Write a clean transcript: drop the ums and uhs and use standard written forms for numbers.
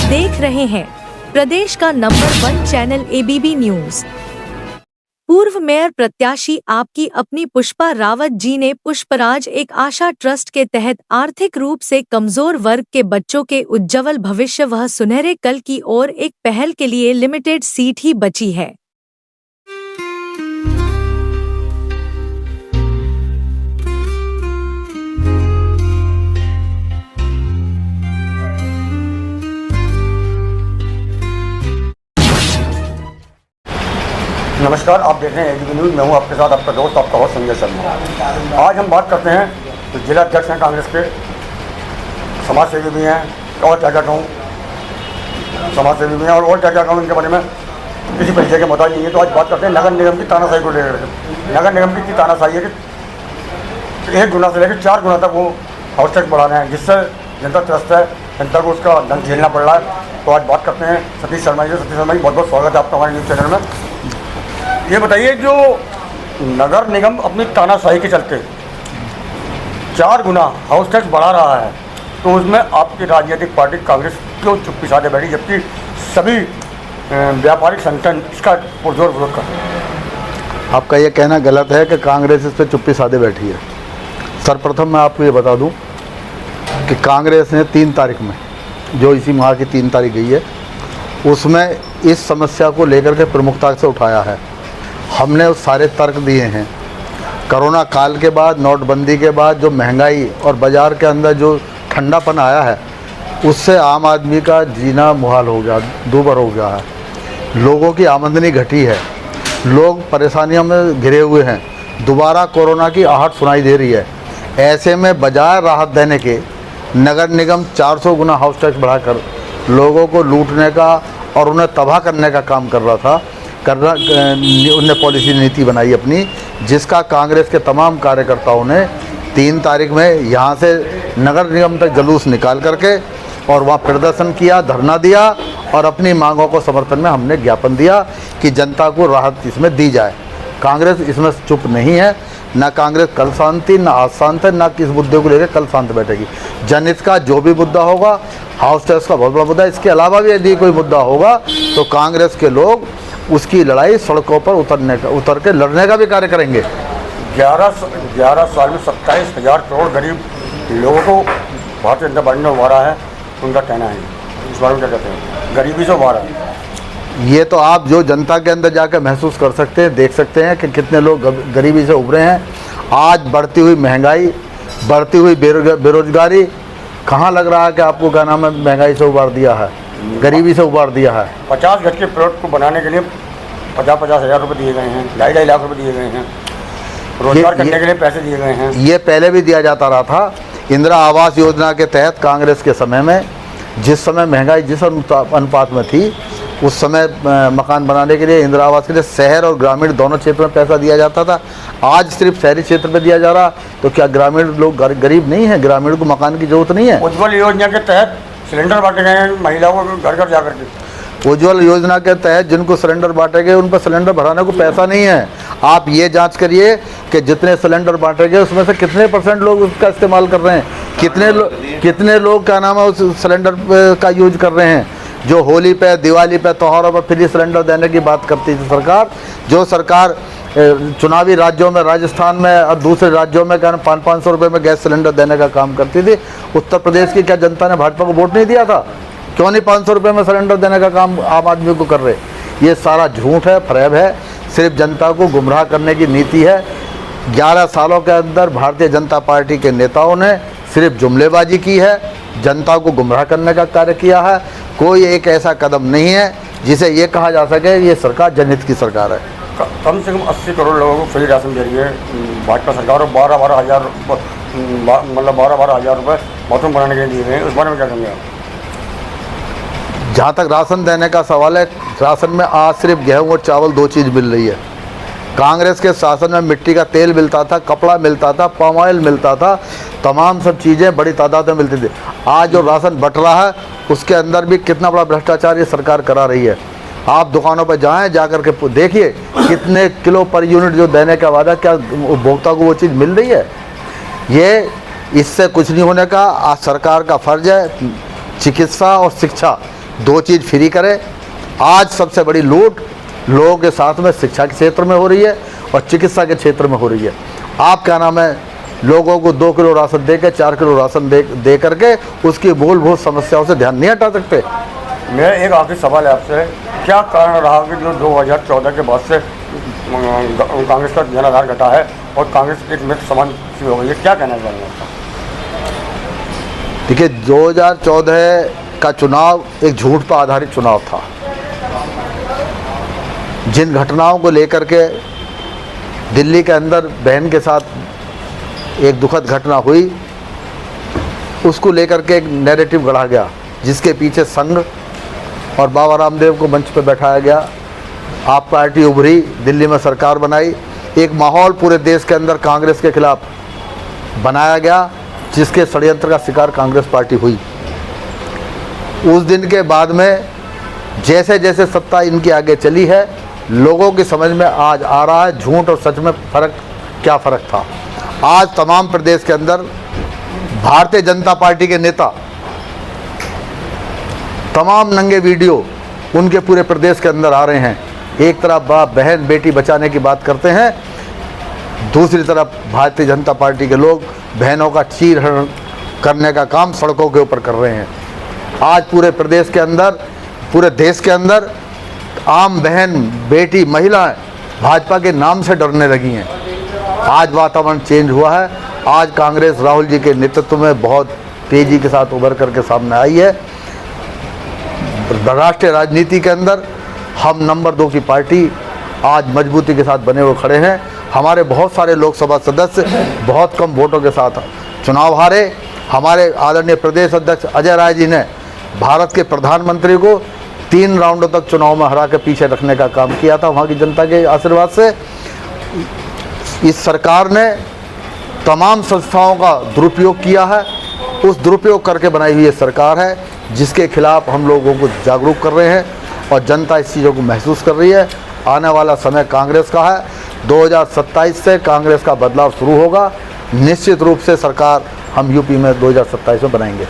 देख रहे हैं प्रदेश का नंबर 1 चैनल ABB न्यूज। पूर्व मेयर प्रत्याशी आपकी अपनी पुष्पा रावत जी ने पुष्पराज एक आशा ट्रस्ट के तहत आर्थिक रूप से कमजोर वर्ग के बच्चों के उज्ज्वल भविष्य व सुनहरे कल की ओर एक पहल के लिए लिमिटेड सीट ही बची है। नमस्कार, आप देख रहे हैं ABB न्यूज़। मैं हूं आपके साथ आपका दोस्त, आपका होस्ट संजय शर्मा। आज हम बात करते हैं तो जिला अध्यक्ष हैं कांग्रेस के, समाज सेवी भी हैं और क्या क्या कहूँ, समाज सेवी भी हैं और क्या क्या कहूँ, इनके बारे में किसी परिचय के मोहताज नहीं है। तो आज बात करते हैं नगर निगम की तानाशाही को लेकर। नगर निगम की तानाशाही है कि 1 गुना से लेकर 4 गुना तक वो हाउस टैक्स बढ़ा रहे हैं, जिससे जनता त्रस्त है, जनता को उसका दंड झेलना पड़ रहा है। तो आज बात करते हैं सतीश शर्मा जी। सतीश शर्मा जी, बहुत बहुत स्वागत है आपका हमारे न्यूज़ चैनल में। ये बताइए, जो नगर निगम अपनी तानाशाही के चलते 4 गुना हाउस टैक्स बढ़ा रहा है, तो उसमें आपकी राजनीतिक पार्टी कांग्रेस क्यों चुप्पी साधे बैठी, जबकि सभी व्यापारिक संगठन इसका पुरजोर विरोध कर रहे हैं? आपका ये कहना गलत है कि कांग्रेस इस पर चुप्पी साधे बैठी है। सर्वप्रथम मैं आपको ये बता दूं कि कांग्रेस ने 3 तारीख में, जो इसी माह की 3 तारीख गई है, उसमें इस समस्या को लेकर के प्रमुखता से उठाया है। हमने उस सारे तर्क दिए हैं। कोरोना काल के बाद, नोटबंदी के बाद जो महंगाई और बाज़ार के अंदर जो ठंडापन आया है, उससे आम आदमी का जीना मुहाल हो गया, दूभर हो गया है। लोगों की आमदनी घटी है, लोग परेशानियों में घिरे हुए हैं, दोबारा कोरोना की आहट सुनाई दे रही है। ऐसे में बजाय राहत देने के नगर निगम 400 गुना हाउस टैक्स बढ़ाकर लोगों को लूटने का और उन्हें तबाह करने का काम कर रहा था। उनने पॉलिसी नीति बनाई अपनी, जिसका कांग्रेस के तमाम कार्यकर्ताओं ने 3 तारीख में यहाँ से नगर निगम तक जुलूस निकाल करके और वहाँ प्रदर्शन किया, धरना दिया और अपनी मांगों को समर्थन में हमने ज्ञापन दिया कि जनता को राहत इसमें दी जाए। कांग्रेस इसमें चुप नहीं है। ना कांग्रेस कल शांत थी, ना आज शांत है, ना किस मुद्दे को लेकर कल शांत बैठेगी। जनहित का जो भी मुद्दा होगा, हाउस टैक्स का बहुत बड़ा मुद्दा, इसके अलावा भी यदि कोई मुद्दा होगा तो कांग्रेस के लोग उसकी लड़ाई सड़कों पर उतर के लड़ने का भी कार्य करेंगे। 11 साल में 27,000 करोड़ गरीब लोगों को भारतीय जनता पार्टी ने उभारा है, उनका कहना है। इस बारे में क्या कहते हैं? गरीबी से उभारा है। ये तो आप जो जनता के अंदर जाकर महसूस कर सकते हैं, देख सकते हैं कि कितने लोग गरीबी से उभरे हैं। आज बढ़ती हुई महंगाई, बढ़ती हुई बेरोजगारी, कहाँ लग रहा है कि आपको क्या नाम है महंगाई से उबार दिया है, गरीबी से उबार दिया है। 50 गज के प्लॉट को बनाने के लिए 50-50 हज़ार रुपये दिए गए हैं, 2.5 लाख रुपये दिए गए हैं, रोजगार करने के लिए पैसे दिए गए हैं। ये पहले भी दिया जाता रहा था। इंदिरा आवास योजना के तहत कांग्रेस के समय में, जिस समय महंगाई जिस अनुपात में थी, उस समय मकान बनाने के लिए, इंदिरा आवास के लिए शहर और ग्रामीण दोनों क्षेत्र में पैसा दिया जाता था। आज सिर्फ शहरी क्षेत्र में दिया जा रहा, तो क्या ग्रामीण लोग गरीब नहीं है? ग्रामीण को मकान की जरूरत नहीं है? उज्ज्वल योजना के तहत सिलेंडर बांटे गए हैं महिलाओं को घर घर जा करके। उज्ज्वल योजना के तहत जिनको सिलेंडर बांटे गए, उन पर सिलेंडर भराने को पैसा नहीं है। आप ये जांच करिए कि जितने सिलेंडर बांटे गए उसमें से कितने % लोग उसका इस्तेमाल कर रहे हैं, कितने लोग क्या नाम है उस सिलेंडर का यूज कर रहे हैं। जो होली पे, दिवाली पे, त्योहारों पर फ्री सिलेंडर देने की बात करती थी सरकार, जो सरकार चुनावी राज्यों में, राजस्थान में और दूसरे राज्यों में क्या 500-500 रुपये में गैस सिलेंडर देने का काम करती थी, उत्तर प्रदेश की क्या जनता ने भाजपा को वोट नहीं दिया था? क्यों नहीं 500 रुपये में सिलेंडर देने का काम आम आदमी को कर रहे? ये सारा झूठ है, फरेब है, सिर्फ जनता को गुमराह करने की नीति है। 11 सालों के अंदर भारतीय जनता पार्टी के नेताओं ने सिर्फ जुमलेबाजी की है, जनता को गुमराह करने का कार्य किया है। कोई एक ऐसा कदम नहीं है जिसे ये कहा जा सके ये सरकार जनहित की सरकार है। कम से कम 80 करोड़ लोगों को फ्री राशन दे रही है भाजपा सरकार, और 12-12 हज़ार रुपये बाथरूम बनाने के लिए दिए गए हैं। उस बारे में क्या कहेंगे आप? जहाँ तक राशन देने का सवाल है, राशन में आज सिर्फ गेहूँ और चावल 2 चीज़ मिल रही है। कांग्रेस के शासन में मिट्टी का तेल मिलता था, कपड़ा मिलता था, पाम ऑयल मिलता था, तमाम सब चीज़ें बड़ी तादाद में मिलती थी। आज जो राशन बट रहा है उसके अंदर भी कितना बड़ा भ्रष्टाचार ये सरकार करा रही है। आप दुकानों पर जाएं, जाकर के देखिए कितने किलो पर यूनिट जो देने का वादा, क्या उपभोक्ता को वो चीज़ मिल रही है? ये इससे कुछ नहीं होने का। आज सरकार का फर्ज है चिकित्सा और शिक्षा दो चीज़ फ्री करे। आज सबसे बड़ी लूट लोगों के साथ में शिक्षा के क्षेत्र में हो रही है और चिकित्सा के क्षेत्र में हो रही है। आप क्या नाम है, लोगों को 2 किलो राशन दे के 4 किलो राशन दे करके उसकी मूलभूत समस्याओं से ध्यान नहीं हटा सकते। मेरा एक आखिरी सवाल है आपसे, क्या कारण रहा कि जो 2014 के बाद से कांग्रेस का जनाधार घटा है और कांग्रेस एक मित्र समान सी हो गई है, क्या कहना चाहेंगे आपका? देखिए, 2014 का चुनाव एक झूठ पर आधारित चुनाव था। जिन घटनाओं को लेकर के दिल्ली के अंदर बहन के साथ एक दुखद घटना हुई, उसको लेकर के एक नैरेटिव गढ़ा गया जिसके पीछे संघ और बाबा रामदेव को मंच पर बैठाया गया। आप पार्टी उभरी, दिल्ली में सरकार बनाई, एक माहौल पूरे देश के अंदर कांग्रेस के खिलाफ बनाया गया जिसके षड्यंत्र का शिकार कांग्रेस पार्टी हुई। उस दिन के बाद में जैसे जैसे सत्ता इनकी आगे चली है, लोगों की समझ में आज आ रहा है झूठ और सच में क्या फ़र्क था। आज तमाम प्रदेश के अंदर भारतीय जनता पार्टी के नेता तमाम नंगे वीडियो उनके पूरे प्रदेश के अंदर आ रहे हैं। एक तरफ बाप बहन बेटी बचाने की बात करते हैं, दूसरी तरफ भारतीय जनता पार्टी के लोग बहनों का चीरहरण करने का काम सड़कों के ऊपर कर रहे हैं। आज पूरे प्रदेश के अंदर, पूरे देश के अंदर आम बहन बेटी महिलाएं भाजपा के नाम से डरने लगी हैं। आज वातावरण चेंज हुआ है। आज कांग्रेस राहुल जी के नेतृत्व में बहुत तेज़ी के साथ उभर करके सामने आई है। राष्ट्रीय राजनीति के अंदर हम नंबर 2 की पार्टी आज मजबूती के साथ बने हुए खड़े हैं। हमारे बहुत सारे लोकसभा सदस्य बहुत कम वोटों के साथ चुनाव हारे। हमारे आदरणीय प्रदेश अध्यक्ष अजय राय जी ने भारत के प्रधानमंत्री को 3 राउंडों तक चुनाव में हरा के पीछे रखने का काम किया था वहाँ की जनता के आशीर्वाद से। इस सरकार ने तमाम संस्थाओं का दुरुपयोग किया है। उस दुरुपयोग करके बनाई हुई ये सरकार है जिसके खिलाफ हम लोगों को जागरूक कर रहे हैं और जनता इस चीज़ों को महसूस कर रही है। आने वाला समय कांग्रेस का है। 2027 से कांग्रेस का बदलाव शुरू होगा। निश्चित रूप से सरकार हम यूपी में 2027 में बनाएंगे।